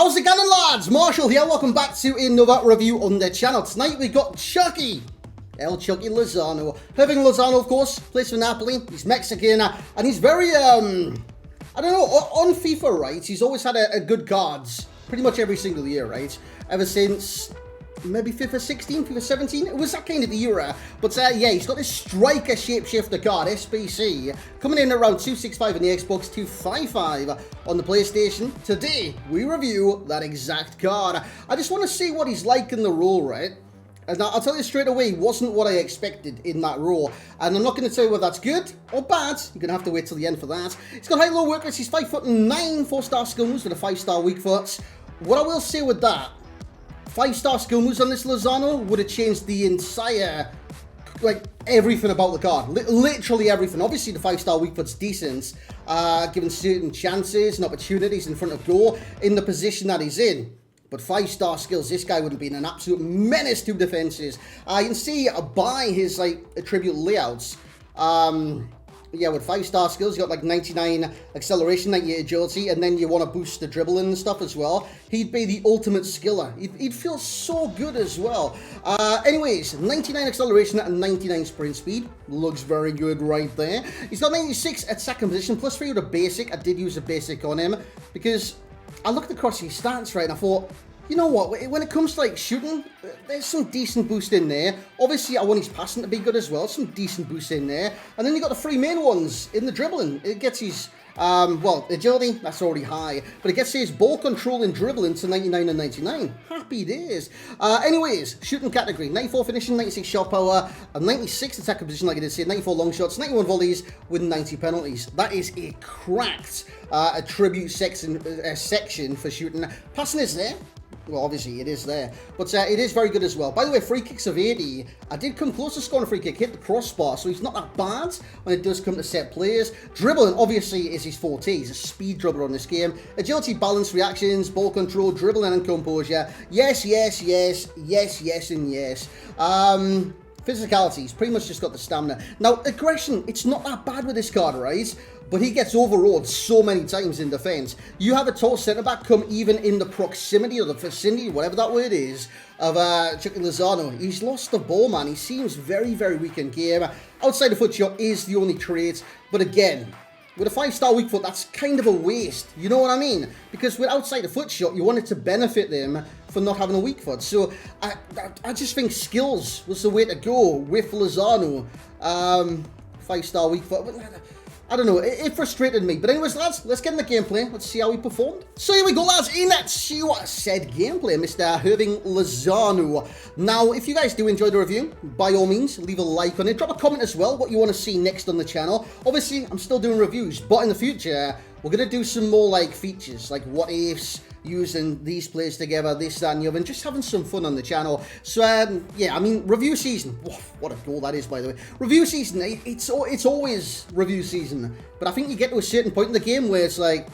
How's it going, lads? Marshall here, welcome back to another review on the channel. Tonight we got Chucky, El Chucky Lozano. Irving Lozano, of course, plays for Napoli. He's Mexican, and he's very, I don't know, on FIFA, right? He's always had a good cards, pretty much every single year, right? Ever since maybe FIFA 16, FIFA 17, it was that kind of era. But yeah, he's got this striker shapeshifter card, SBC, coming in around 265 on the Xbox, 255 on the PlayStation. Today, we review that exact card. I just want to see what he's like in the role, right? And I'll tell you straight away, he wasn't what I expected in that role. And I'm not going to tell you whether that's good or bad. You're going to have to wait till the end for that. He's got high-low work rate. He's 5'9", 4-star skill moves with a 5-star weak foot. What I will say with that, 5-star skill moves on this Lozano would have changed the entire, like, everything about the card. Literally everything. Obviously, the 5-star weak foot's decent, given certain chances and opportunities in front of goal in the position that he's in. But 5-star skills, this guy would have been an absolute menace to defenses. You can see by his, like, attribute layouts, yeah, with 5-star skills, you got like 99 acceleration, 98 agility, and then you want to boost the dribbling and stuff as well. He'd be the ultimate skiller. He'd feel so good as well. Anyways, 99 acceleration and 99 sprint speed. Looks very good right there. He's got 96 at second position, plus 3 with a basic. I did use a basic on him because I looked across his stats, right, and I thought, you know what, when it comes to, like, shooting, there's some decent boost in there. Obviously, I want his passing to be good as well. Some decent boost in there. And then you got the 3 main ones in the dribbling. It gets his, well, agility, that's already high. But it gets his ball control and dribbling to 99 and 99. Happy days. Anyways, shooting category. 94 finishing, 96 shot power, and 96 attacking position, like I did say. 94 long shots, 91 volleys with 90 penalties. That is a cracked attribute section for shooting. Passing is there. Well, obviously, it is there. But it is very good as well. By the way, free kicks of 80. I did come close to scoring a free kick, hit the crossbar, so he's not that bad when it does come to set players. Dribbling, obviously, is his forte. He's a speed dribbler on this game. Agility, balance, reactions, ball control, dribbling, and composure. Yes, yes, yes, yes, yes, and yes. Physicality, he's pretty much just got the stamina. Now, aggression, it's not that bad with this card, right? But he gets overawed so many times in defense. You have a tall centre-back come even in the proximity or the vicinity, whatever that word is, of Chucky Lozano. He's lost the ball, man. He seems very, very weak in game. Outside the foot shot is the only trait. But again, with a 5-star weak foot, that's kind of a waste. You know what I mean? Because with outside the foot shot, you want it to benefit them for not having a weak foot. So I just think skills was the way to go with Lozano. 5-star weak foot. I don't know, it frustrated me. But anyways, lads, let's get in the gameplay. Let's see how he performed. So here we go, lads. In that said gameplay, Mr. Irving Lozano. Now, if you guys do enjoy the review, by all means, leave a like on it. Drop a comment as well, what you want to see next on the channel. Obviously, I'm still doing reviews, but in the future, we're going to do some more, like, features, like what ifs, using these players together, this, that, and the other, and just having some fun on the channel. So, yeah, I mean, review season. Whoa, what a goal that is, by the way. Review season, it's always review season. But I think you get to a certain point in the game where it's like,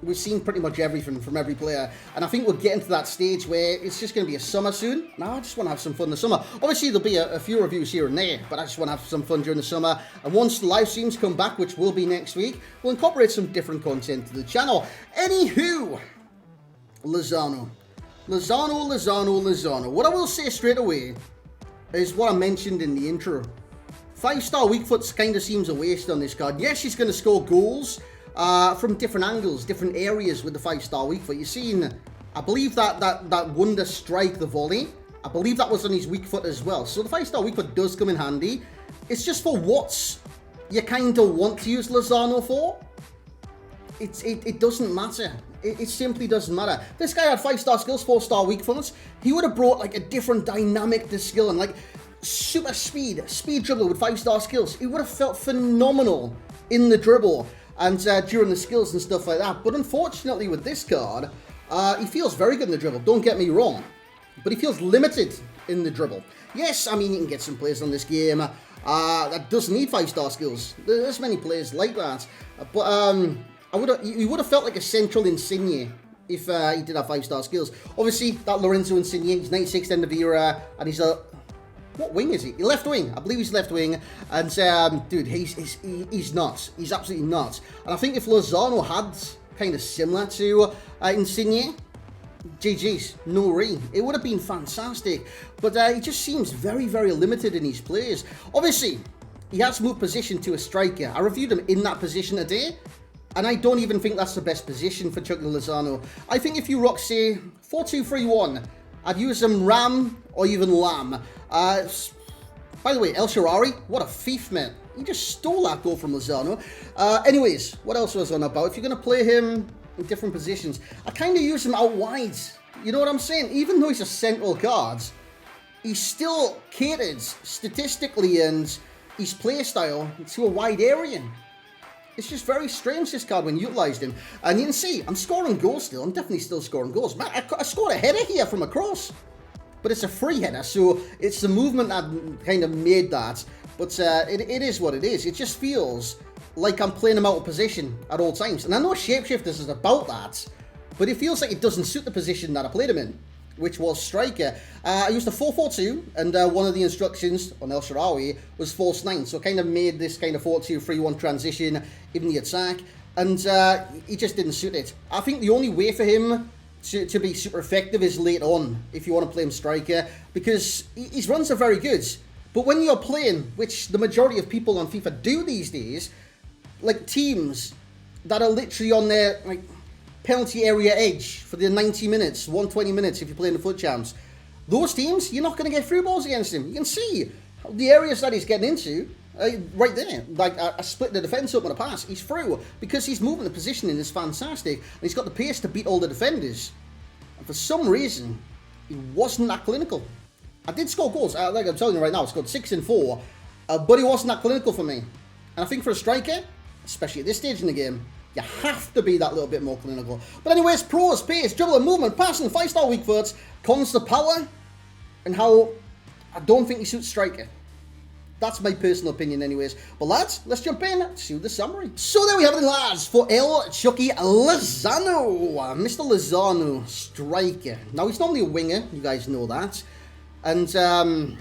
we've seen pretty much everything from every player. And I think we're getting to that stage where it's just going to be a summer soon. Now, I just want to have some fun in the summer. Obviously, there'll be a few reviews here and there, but I just want to have some fun during the summer. And once the live streams come back, which will be next week, we'll incorporate some different content to the channel. Anywho, Lozano. What I will say straight away is what I mentioned in the intro. 5-star weak foot kind of seems a waste on this card. Yes, he's going to score goals from different angles, different areas with the 5-star weak foot. You've seen, I believe that wonder strike, the volley, I believe that was on his weak foot as well. So the 5-star weak foot does come in handy. It's just for what you kind of want to use Lozano for. It doesn't matter. It simply doesn't matter. This guy had 5-star skills, 4-star weak foot. He would have brought like a different dynamic to skill and like super speed dribbler with 5-star skills. He would have felt phenomenal in the dribble and during the skills and stuff like that. But unfortunately with this card, he feels very good in the dribble, don't get me wrong. But he feels limited in the dribble. Yes, I mean, you can get some players on this game that doesn't need 5-star skills. There's many players like that. But he would have felt like a central Insigne if he did have 5-star skills. Obviously, that Lorenzo Insigne, he's 96 end of era, and he's a... What wing is he? Left wing. I believe he's left wing. And, dude, he's nuts. He's absolutely nuts. And I think if Lozano had kind of similar to Insigne, GG's, no re. It would have been fantastic, but he just seems very, very limited in his plays. Obviously, he has moved position to a striker. I reviewed him in that position today, and I don't even think that's the best position for Chucky Lozano. I think if you rock, say, 4-2-3-1, I'd use him Ram or even Lamb. By the way, El Shaarawy, what a thief, mate. He just stole that goal from Lozano. Anyways, what else was on about? If you're going to play him in different positions, I kind of use him out wide. You know what I'm saying? Even though he's a central guard, he's still catered statistically and his play style to a wide area. It's just very strange, this card, when utilised him. And you can see, I'm scoring goals still. I'm definitely still scoring goals. Man, I scored a header here from a cross. But it's a free header, so it's the movement that kind of made that. But it is what it is. It just feels like I'm playing him out of position at all times. And I know Shapeshifters is about that, but it feels like it doesn't suit the position that I played him in, which was striker. I used a 4-4-2, and one of the instructions on El Shaarawy was false 9, so kind of made this kind of 4-2-3-1 transition in the attack, and he just didn't suit it. I think the only way for him to be super effective is late on, if you want to play him striker, because his runs are very good. But when you're playing, which the majority of people on FIFA do these days, like teams that are literally on their like penalty area edge for the 90 minutes, 120 minutes if you're playing the FUT Champs, those teams, you're not going to get through balls against him. You can see the areas that he's getting into, right there, like I split the defence up on a pass, he's through, because he's moving the positioning is fantastic, and he's got the pace to beat all the defenders. And for some reason, he wasn't that clinical. I did score goals, like I'm telling you right now, I scored 6 and 4, but he wasn't that clinical for me. And I think for a striker, especially at this stage in the game, you have to be that little bit more clinical. But anyways, pros, pace, dribbling, movement, passing, 5-star weak foot, cons the power, and how I don't think he suits striker. That's my personal opinion anyways. But lads, let's jump in to the summary. So there we have it, lads, for El Chucky Lozano. Mr. Lozano, striker. Now, he's normally a winger, you guys know that. And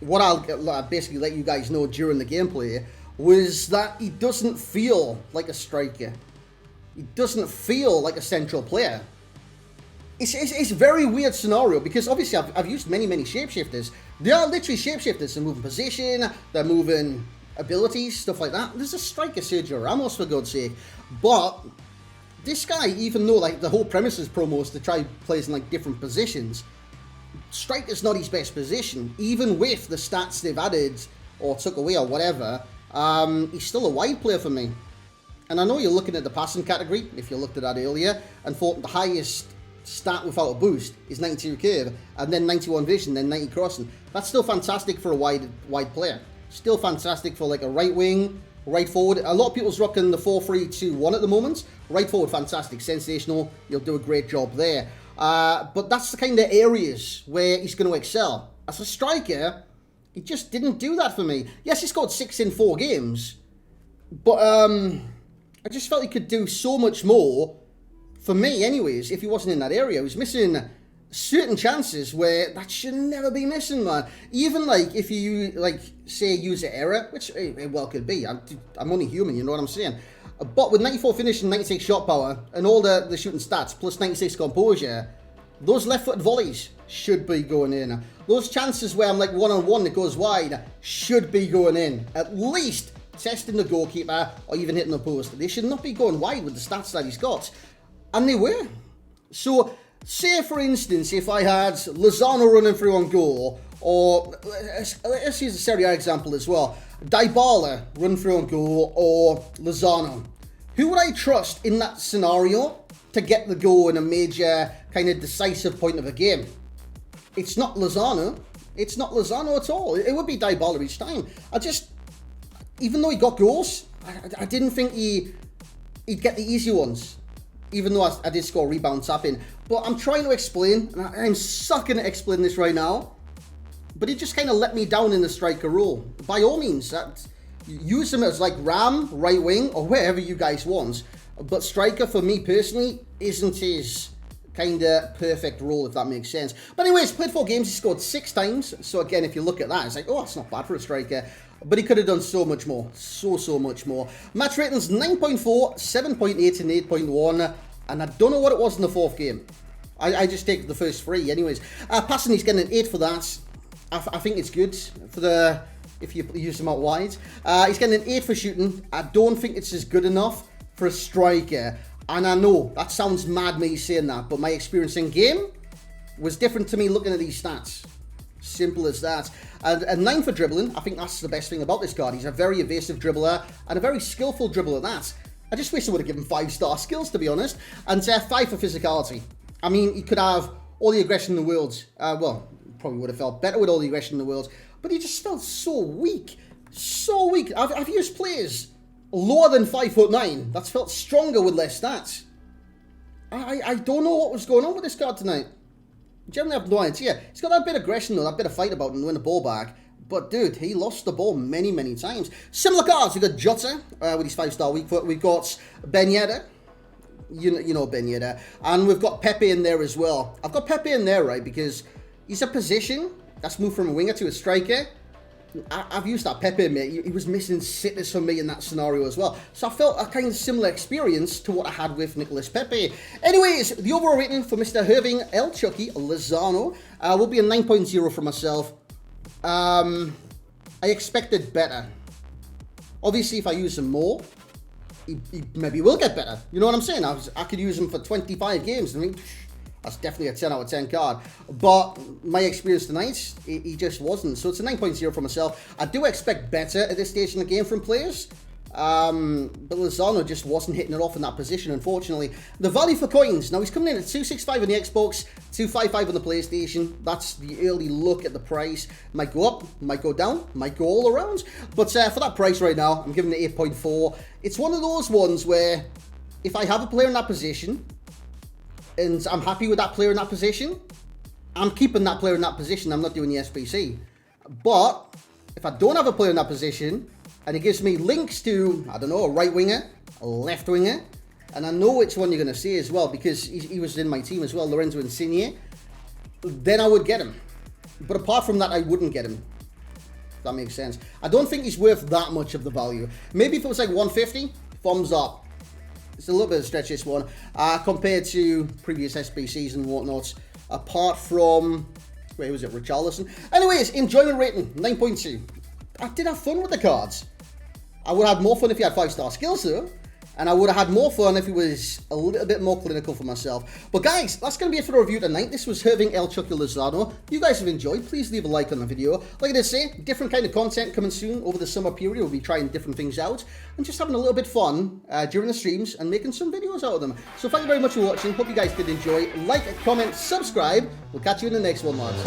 what I'll basically let you guys know during the gameplay was that he doesn't feel like a striker. He doesn't feel like a central player. It's a very weird scenario, because obviously I've used many shapeshifters. They are literally shapeshifters. They're moving position, they're moving abilities, stuff like that. There's a striker, Sergio Ramos, for God's sake. But this guy, even though like the whole premise is promos to try plays in like different positions, striker's not his best position. Even with the stats they've added or took away or whatever, he's still a wide player for me. And I know you're looking at the passing category, if you looked at that earlier, and thought the highest stat without a boost is 92 curve, and then 91 vision, then 90 crossing. That's still fantastic for a wide player. Still fantastic for like a right wing, right forward. A lot of people's rocking the 4-3-2-1 at the moment. Right forward, fantastic, sensational. You'll do a great job there. But that's the kind of areas where he's going to excel. As a striker, he just didn't do that for me. Yes, he scored 6 in 4 games, but I just felt he could do so much more. For me, anyways, if he wasn't in that area, he was missing certain chances where that should never be missing, man. Even like if you like say use an error, which it well could be. I'm only human, you know what I'm saying. But with 94 finish and 96 shot power and all the shooting stats plus 96 composure, those left-footed volleys should be going in. Those chances where I'm like one-on-one that goes wide should be going in. At least testing the goalkeeper or even hitting the post. They should not be going wide with the stats that he's got. And they were. So, say for instance, if I had Lozano running through on goal, or let's use a Serie A example as well, Dybala running through on goal, or Lozano, who would I trust in that scenario to get the goal in a major kind of decisive point of a game? It's not Lozano. It's not Lozano at all. It would be Dybala each time. Even though he got goals, I didn't think he'd get the easy ones. Even though I did score rebound tapping. But I'm trying to explain, and I'm sucking at explaining this right now. But he just kind of let me down in the striker role. By all means, use him as like Ram, right wing, or wherever you guys want. But striker, for me personally, isn't his kind of perfect role, if that makes sense. But anyways, played 4 games, he scored 6 times. So again, if you look at that, it's like, oh, it's not bad for a striker. But he could have done so much more. So much more. Match ratings 9.4, 7.8 and 8.1. And I don't know what it was in the 4th game. I just take the first 3 anyways. Passing, he's getting an 8 for that. I think it's good for the, if you use them out wide. He's getting an 8 for shooting. I don't think it's as good enough for a striker. And I know, that sounds mad me saying that, but my experience in game was different to me looking at these stats. Simple as that. And a 9 for dribbling. I think that's the best thing about this card. He's a very evasive dribbler and a very skillful dribbler at that. I just wish I would have given 5-star skills, to be honest. And 5 for physicality. I mean, he could have all the aggression in the world. Well, probably would have felt better with all the aggression in the world. But he just felt so weak. So weak. I've used players lower than 5'9". That's felt stronger with less stats. I don't know what was going on with this card tonight. Generally, I have no idea. He's got that bit of aggression, though, that bit of fight about him to win the ball back. But, dude, he lost the ball many, many times. Similar cards. We've got Jota with his 5-star weak foot. We've got Ben Yedder. You know Ben Yedder. And we've got Pepe in there as well. I've got Pepe in there, right, because he's a position that's moved from a winger to a striker. I've used that Pepe, mate. He was missing sitters for me in that scenario as well. So I felt a kind of similar experience to what I had with Nicolas Pepe. Anyways, the overall rating for Mr. Irving El Chucky Lozano will be a 9.0 for myself. I expected better. Obviously, if I use him more, he maybe will get better. You know what I'm saying? I could use him for 25 games. I mean, that's definitely a 10 out of 10 card. But my experience tonight, he just wasn't. So it's a 9.0 for myself. I do expect better at this stage in the game from players. But Lozano just wasn't hitting it off in that position, unfortunately. The value for coins. Now, he's coming in at 265 on the Xbox, 255 on the PlayStation. That's the early look at the price. Might go up, might go down, might go all around. But for that price right now, I'm giving it 8.4. It's one of those ones where if I have a player in that position, and I'm happy with that player in that position, I'm keeping that player in that position. I'm not doing the SBC. But if I don't have a player in that position, and it gives me links to, I don't know, a right winger, a left winger, and I know which one you're going to see as well, because he was in my team as well, Lorenzo Insigne, then I would get him. But apart from that, I wouldn't get him. If that makes sense. I don't think he's worth that much of the value. Maybe if it was like 150, thumbs up. It's a little bit of a stretch, this one, compared to previous SBCs and whatnot. Apart from, where was it, Richarlison? Anyways, enjoyment rating, 9.2. I did have fun with the cards. I would have had more fun if he had 5-star skills, though. And I would have had more fun if he was a little bit more clinical for myself. But guys, that's going to be it for the review tonight. This was Irving El Chucky Lozano. If you guys have enjoyed, please leave a like on the video. Like I did say, different kind of content coming soon over the summer period. We'll be trying different things out and just having a little bit of fun during the streams and making some videos out of them. So thank you very much for watching. Hope you guys did enjoy. Like, comment, subscribe. We'll catch you in the next one, lads.